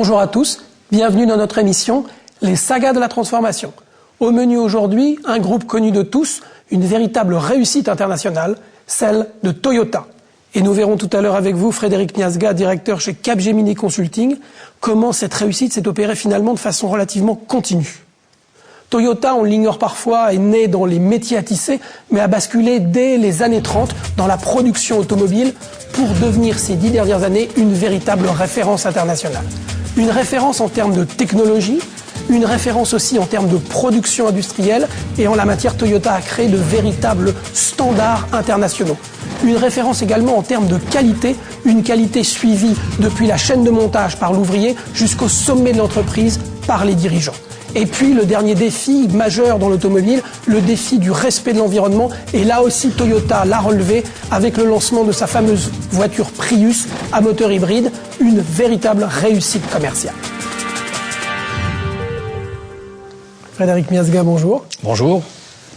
Bonjour à tous, bienvenue dans notre émission Les sagas de la transformation. Au menu aujourd'hui, un groupe connu de tous, une véritable réussite internationale, celle de Toyota. Et nous verrons tout à l'heure avec vous, Frédéric Miasga, directeur chez Capgemini Consulting, comment cette réussite s'est opérée finalement de façon relativement continue. Toyota, on l'ignore parfois, est né dans les métiers à tisser, mais a basculé dès les années 30 dans la production automobile pour devenir ces 10 dernières années une véritable référence internationale. Une référence en termes de technologie, une référence aussi en termes de production industrielle, et en la matière, Toyota a créé de véritables standards internationaux. Une référence également en termes de qualité, une qualité suivie depuis la chaîne de montage par l'ouvrier jusqu'au sommet de l'entreprise par les dirigeants. Et puis le dernier défi majeur dans l'automobile, le défi du respect de l'environnement. Et là aussi, Toyota l'a relevé avec le lancement de sa fameuse voiture Prius à moteur hybride, une véritable réussite commerciale. Frédéric Miasga, bonjour. Bonjour.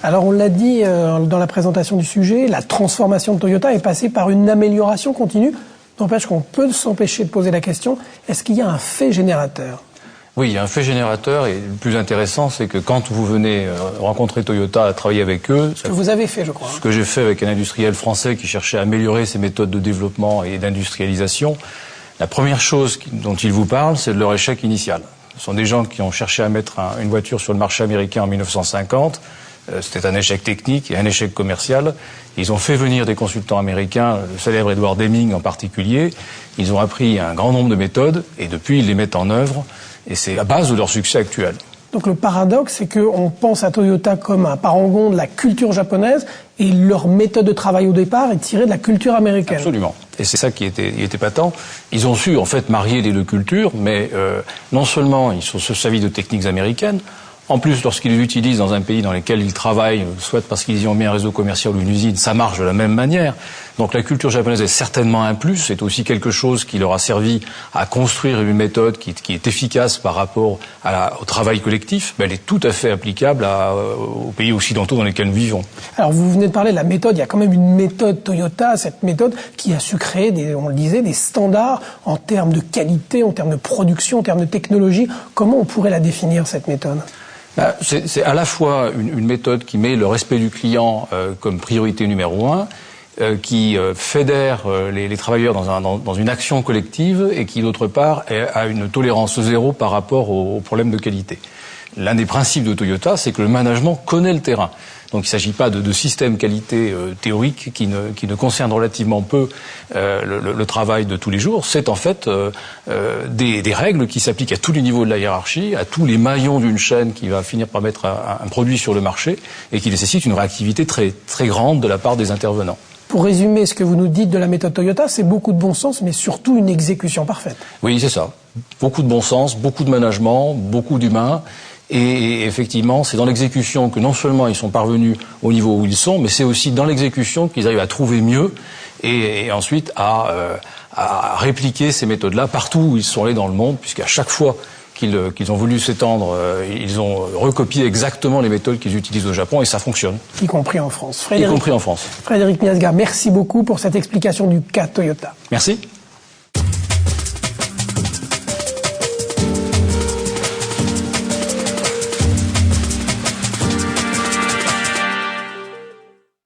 Alors on l'a dit dans la présentation du sujet, la transformation de Toyota est passée par une amélioration continue. N'empêche qu'on peut s'empêcher de poser la question, est-ce qu'il y a un fait générateur ? Oui, il y a un fait générateur, et le plus intéressant, c'est que quand vous venez rencontrer Toyota, travailler avec eux... Ce que vous avez fait, je crois. Ce que j'ai fait avec un industriel français qui cherchait à améliorer ses méthodes de développement et d'industrialisation, la première chose dont ils vous parlent, c'est de leur échec initial. Ce sont des gens qui ont cherché à mettre une voiture sur le marché américain en 1950. C'était un échec technique et un échec commercial. Ils ont fait venir des consultants américains, le célèbre Edward Deming en particulier. Ils ont appris un grand nombre de méthodes et depuis ils les mettent en œuvre. Et c'est la base de leur succès actuel. Donc le paradoxe, c'est qu'on pense à Toyota comme un parangon de la culture japonaise et leur méthode de travail au départ est tirée de la culture américaine. Absolument. Et c'est ça qui était patent. Ils ont su en fait marier les deux cultures, mais non seulement ils se servent de techniques américaines, en plus lorsqu'ils les utilisent dans un pays dans lequel ils travaillent, soit parce qu'ils y ont mis un réseau commercial ou une usine, ça marche de la même manière. Donc la culture japonaise est certainement un plus, c'est aussi quelque chose qui leur a servi à construire une méthode qui est efficace par rapport au travail collectif, mais elle est tout à fait applicable aux pays occidentaux dans lesquels nous vivons. Alors vous venez de parler de la méthode, il y a quand même une méthode Toyota, cette méthode qui a su créer, on le disait, des standards en termes de qualité, en termes de production, en termes de technologie. Comment on pourrait la définir, cette méthode ? C'est à la fois une méthode qui met le respect du client comme priorité numéro 1, qui fédère les travailleurs dans une action collective et qui, d'autre part, a une tolérance zéro par rapport aux problèmes de qualité. L'un des principes de Toyota, c'est que le management connaît le terrain. Donc il ne s'agit pas de système qualité théorique qui ne concerne relativement peu le travail de tous les jours. C'est en fait des règles qui s'appliquent à tous les niveaux de la hiérarchie, à tous les maillons d'une chaîne qui va finir par mettre un produit sur le marché et qui nécessite une réactivité très, très grande de la part des intervenants. Pour résumer ce que vous nous dites de la méthode Toyota, c'est beaucoup de bon sens, mais surtout une exécution parfaite. Oui, c'est ça. Beaucoup de bon sens, beaucoup de management, beaucoup d'humains. Et effectivement, c'est dans l'exécution que non seulement ils sont parvenus au niveau où ils sont, mais c'est aussi dans l'exécution qu'ils arrivent à trouver mieux et ensuite à répliquer ces méthodes-là partout où ils sont allés dans le monde, puisqu'à chaque fois qu'ils ont voulu s'étendre, ils ont recopié exactement les méthodes qu'ils utilisent au Japon et ça fonctionne. Y compris en France. Y compris en France. Frédéric Miasga, merci beaucoup pour cette explication du cas Toyota. Merci.